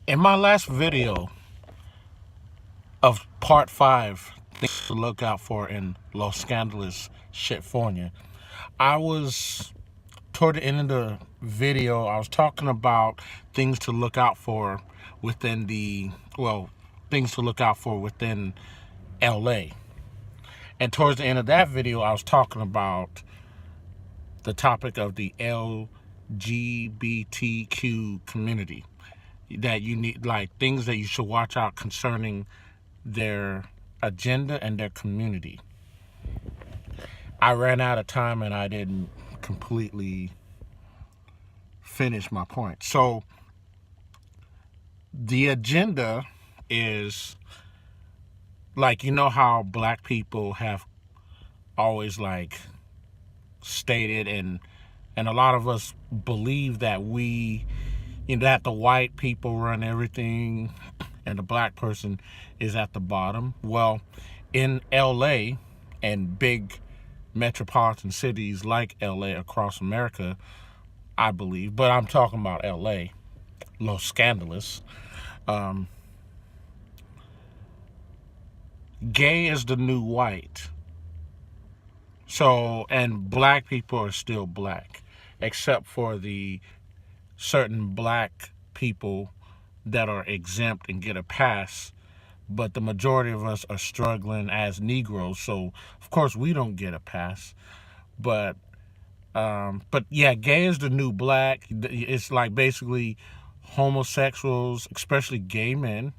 In my last video of part 5, things to look out for in Los Scandalous Sh-tfornia, I was, toward the end of the video, I was talking about things to look out for within things to look out for within LA. And towards the end of that video, I was talking about the topic of the LGBTQ community, that you need, like, things that you should watch out concerning their agenda and their community. I ran out of time and I didn't completely finish my point. So the agenda is, like, you know how black people have always, like, stated, and a lot of us believe that that the white people run everything and the black person is at the bottom. Well, in LA and big metropolitan cities like LA across America, I believe, but I'm talking about LA, Los Scandalous, gay is the new white. So, and black people are still black, except for the certain black people that are exempt and get a pass, but the majority of us are struggling as Negroes, so of course we don't get a pass. But yeah, gay is the new black. It's like basically homosexuals, especially gay men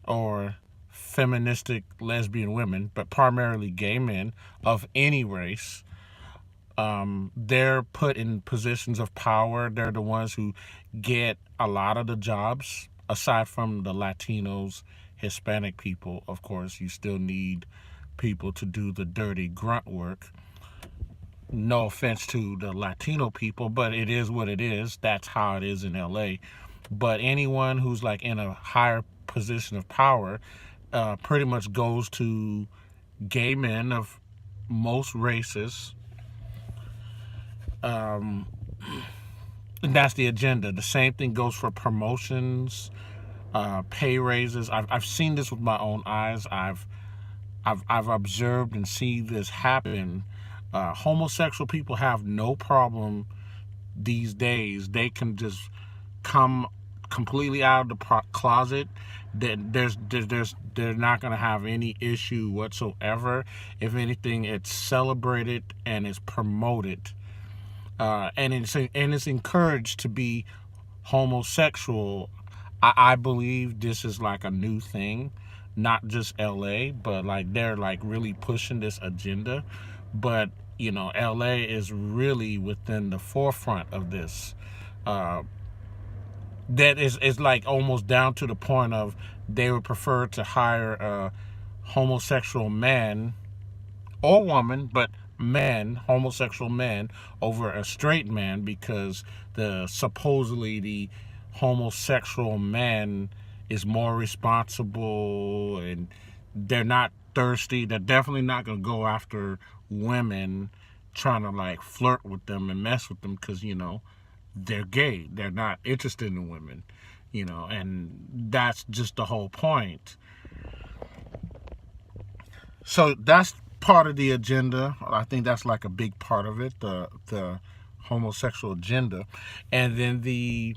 or feministic lesbian women, but primarily gay men of any race. They're put in positions of power. They're the ones who get a lot of the jobs, aside from the Latinos, Hispanic people. Of course, you still need people to do the dirty grunt work. No offense to the Latino people, but it is what it is. That's how it is in LA. But anyone who's like in a higher position of power pretty much goes to gay men of most races. And that's the agenda. The same thing goes for promotions, pay raises. I've seen this with my own eyes. I've observed and seen this happen. Homosexual people have no problem these days. They can just come completely out of the closet. They're not going to have any issue whatsoever. If anything, it's celebrated and it's promoted. And it's encouraged to be homosexual. I believe this is like a new thing, not just LA, but like they're like really pushing this agenda. But LA is really within the forefront of this. That is like almost down to the point of they would prefer to hire a homosexual man or woman, but homosexual man, over a straight man, because supposedly the homosexual man is more responsible and they're not thirsty. They're definitely not going to go after women trying to like flirt with them and mess with them, because they're gay. They're not interested in women, and that's just the whole point. So that's part of the agenda. I think that's like a big part of it, the homosexual agenda. And then the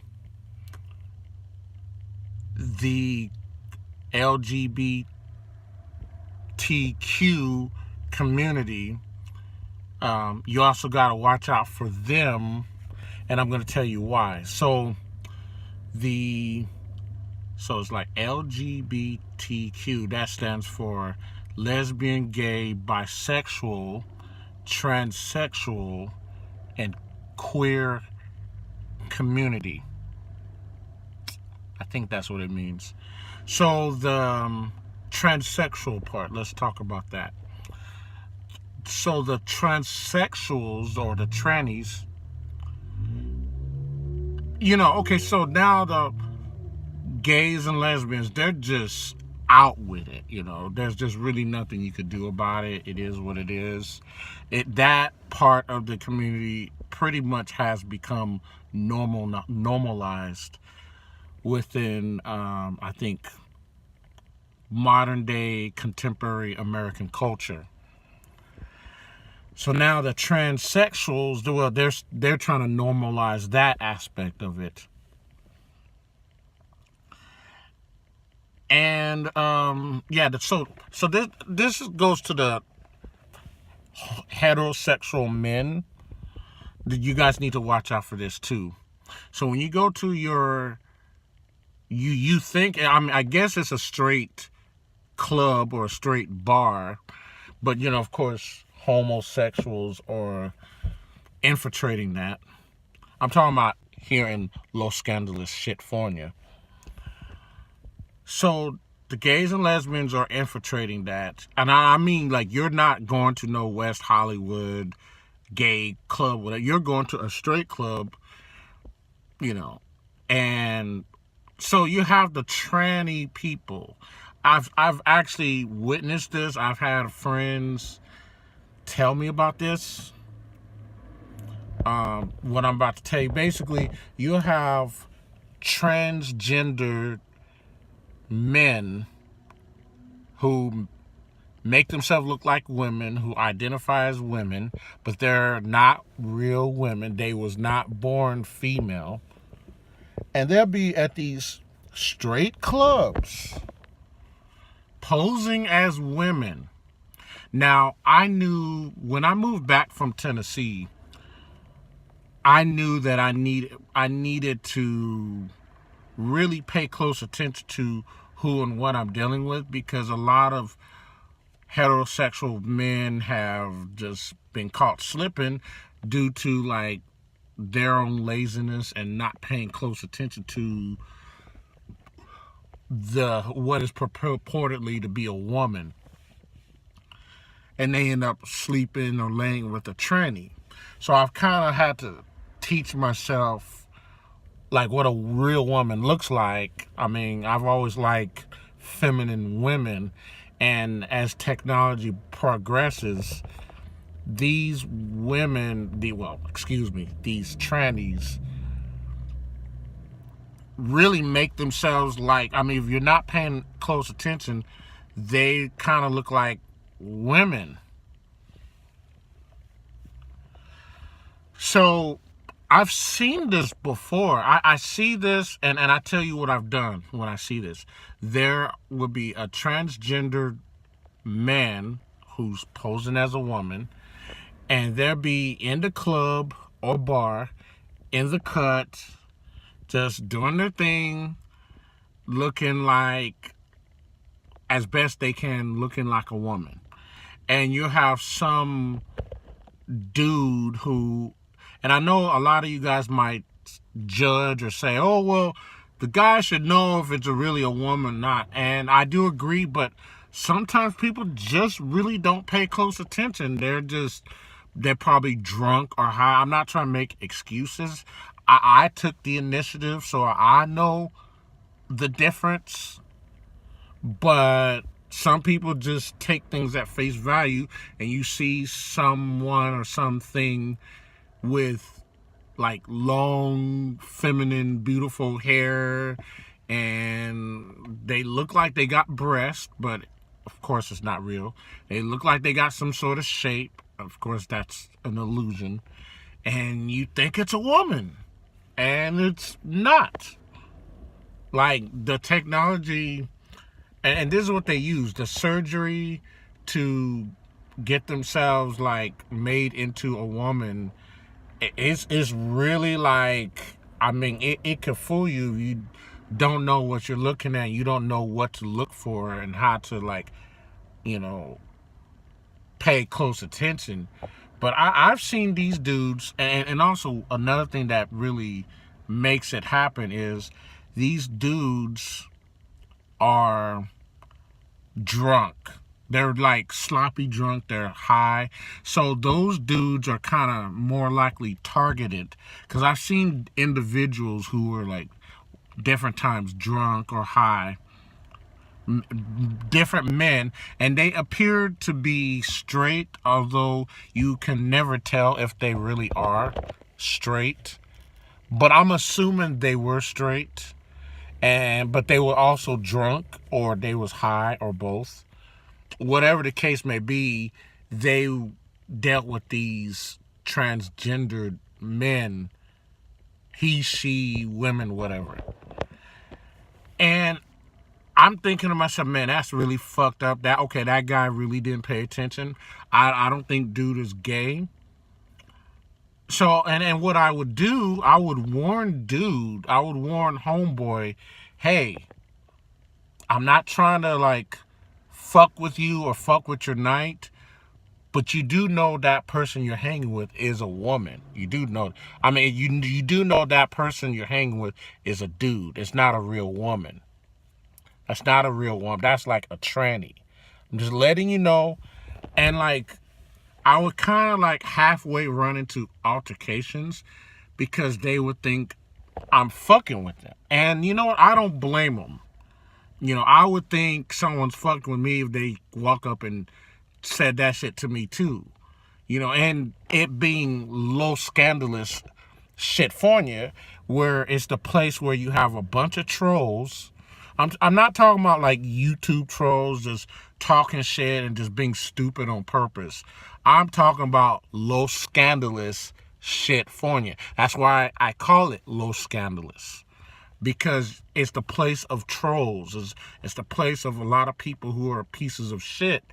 LGBTQ community, you also got to watch out for them, and I'm going to tell you why. So it's like LGBTQ, that stands for lesbian, gay, bisexual, transsexual, and queer community. I think that's what it means. So the transsexual part, let's talk about that. So the transsexuals, or the trannies, okay, so now the gays and lesbians, they're just out with it. There's just really nothing you could do about it. It is what it is. That part of the community pretty much has become normalized within, I think, modern day contemporary American culture. So now the transsexuals, well, they're trying to normalize that aspect of it. And yeah, so this goes to the heterosexual men. You guys need to watch out for this too. So when you go to you think, I mean, I guess it's a straight club or a straight bar, but of course homosexuals are infiltrating that. I'm talking about here in Los Scandalous Sh-tfornia. So the gays and lesbians are infiltrating that, and I mean, like, you're not going to no West Hollywood gay club, whatever. You're going to a straight club, and so you have the tranny people. I've actually witnessed this. I've had friends tell me about this. What I'm about to tell you, basically, you have transgender men who make themselves look like women, who identify as women, but they're not real women. They was not born female. And they'll be at these straight clubs posing as women. Now, I knew when I moved back from Tennessee, I knew that I needed to really pay close attention to who and what I'm dealing with, because a lot of heterosexual men have just been caught slipping due to like their own laziness and not paying close attention to what is purportedly to be a woman, and they end up sleeping or laying with a tranny. So I've kind of had to teach myself like what a real woman looks like. I mean, I've always liked feminine women, and as technology progresses, these women, these trannies really make themselves like, I mean, if you're not paying close attention, they kind of look like women. So I've seen this before. I see this, and I tell you what I've done when I see this. There will be a transgender man who's posing as a woman, and they'll be in the club or bar, in the cut, just doing their thing, looking like, as best they can, looking like a woman. And you have some dude who, and I know a lot of you guys might judge or say, oh, well, the guy should know if it's really a woman or not. And I do agree, but sometimes people just really don't pay close attention. They're probably drunk or high. I'm not trying to make excuses. I took the initiative, so I know the difference. But some people just take things at face value, and you see someone or something with like long, feminine, beautiful hair, and they look like they got breasts, but of course it's not real. They look like they got some sort of shape. Of course, that's an illusion. And you think it's a woman, and it's not. Like, the technology, and this is what they use, the surgery to get themselves like made into a woman. It's really like, I mean, it could fool you. You don't know what you're looking at. You don't know what to look for and how to, like, pay close attention. But I've seen these dudes, and also another thing that really makes it happen is these dudes are drunk. They're like sloppy drunk, they're high. So those dudes are kind of more likely targeted, because I've seen individuals who are like different times drunk or high, different men, and they appear to be straight, although you can never tell if they really are straight. But I'm assuming they were straight. but they were also drunk, or they was high, or both. Whatever the case may be, they dealt with these transgendered men, he, she, women, whatever. And I'm thinking to myself, man, that's really fucked up. That guy really didn't pay attention. I don't think dude is gay. So, and what I would do, I would warn homeboy, hey, I'm not trying to like fuck with you or fuck with your night, but you do know that person you're hanging with is a woman. You do know. I mean, you do know that person you're hanging with is a dude. It's not a real woman. That's not a real woman. That's like a tranny. I'm just letting you know. And like, I would kind of like halfway run into altercations because they would think I'm fucking with them. And you know what? I don't blame them. You know, I would think someone's fucking with me if they walk up and said that shit to me too. You know, and it being Los Scandalous Sh-tfornia, where it's the place where you have a bunch of trolls. I'm not talking about like YouTube trolls just talking shit and just being stupid on purpose. I'm talking about Los Scandalous Sh-tfornia. That's why I call it Los Scandalous. Because it's the place of trolls. It's the place of a lot of people who are pieces of shit.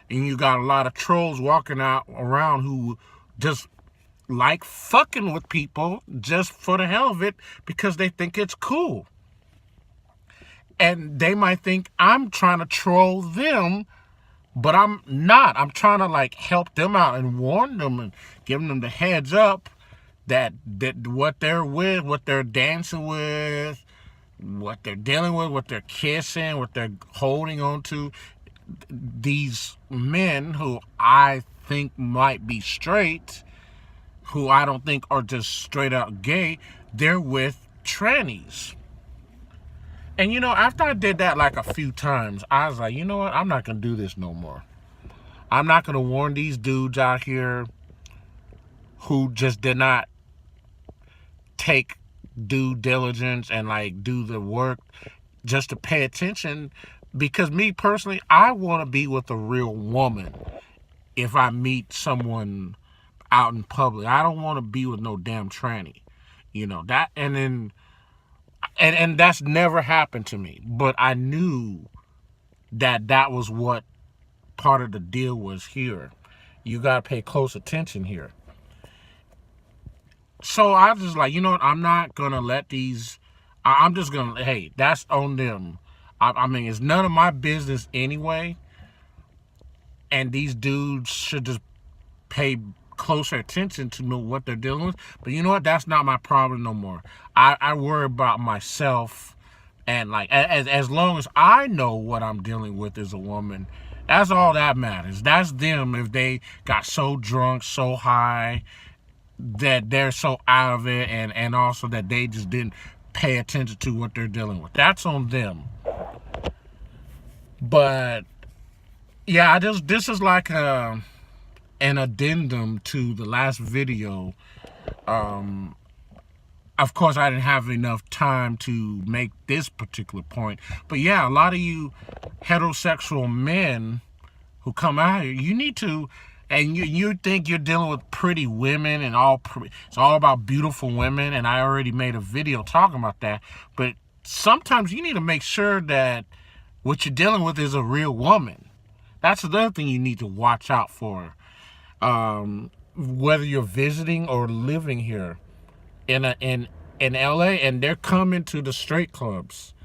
And you got a lot of trolls walking out around who just like fucking with people just for the hell of it because they think it's cool. And they might think I'm trying to troll them, but I'm not. I'm trying to like help them out and warn them and giving them the heads up that what they're with, what they're dancing with, what they're dealing with, what they're kissing, what they're holding on to. These men who I think might be straight, who I don't think are just straight out gay, they're with trannies. And you know, after I did that like a few times, I was like, you know what? I'm not going to do this no more. I'm not going to warn these dudes out here who just did not take due diligence and like do the work just to pay attention. Because me personally, I want to be with a real woman if I meet someone out in public. I don't want to be with no damn tranny. You know, that, and then, and that's never happened to me. But I knew that was what part of the deal was here. You got to pay close attention here. So I was just like, you know what? I'm not going to let these, I'm just going to, hey, that's on them. I mean, it's none of my business anyway. And these dudes should just pay closer attention to know what they're dealing with. But you know what? That's not my problem no more. I worry about myself. And like, as long as I know what I'm dealing with as a woman, that's all that matters. That's them if they got so drunk, so high, that they're so out of it, and also that they just didn't pay attention to what they're dealing with. That's on them. But yeah, this is like an addendum to the last video. Of course, I didn't have enough time to make this particular point. But yeah, a lot of you heterosexual men who come out here, you need to, and you think you're dealing with pretty women and it's all about beautiful women, and I already made a video talking about that. But sometimes you need to make sure that what you're dealing with is a real woman. That's another thing you need to watch out for. Whether you're visiting or living here in LA, and they're coming to the straight clubs.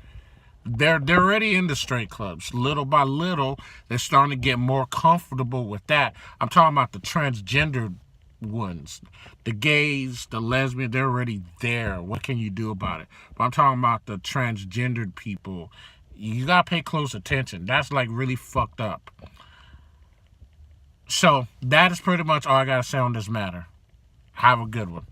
They're already in the straight clubs. Little by little, they're starting to get more comfortable with that. I'm talking about the transgender ones. The gays, the lesbians, they're already there. What can you do about it? But I'm talking about the transgendered people. You gotta pay close attention. That's like really fucked up. So that is pretty much all I gotta say on this matter. Have a good one.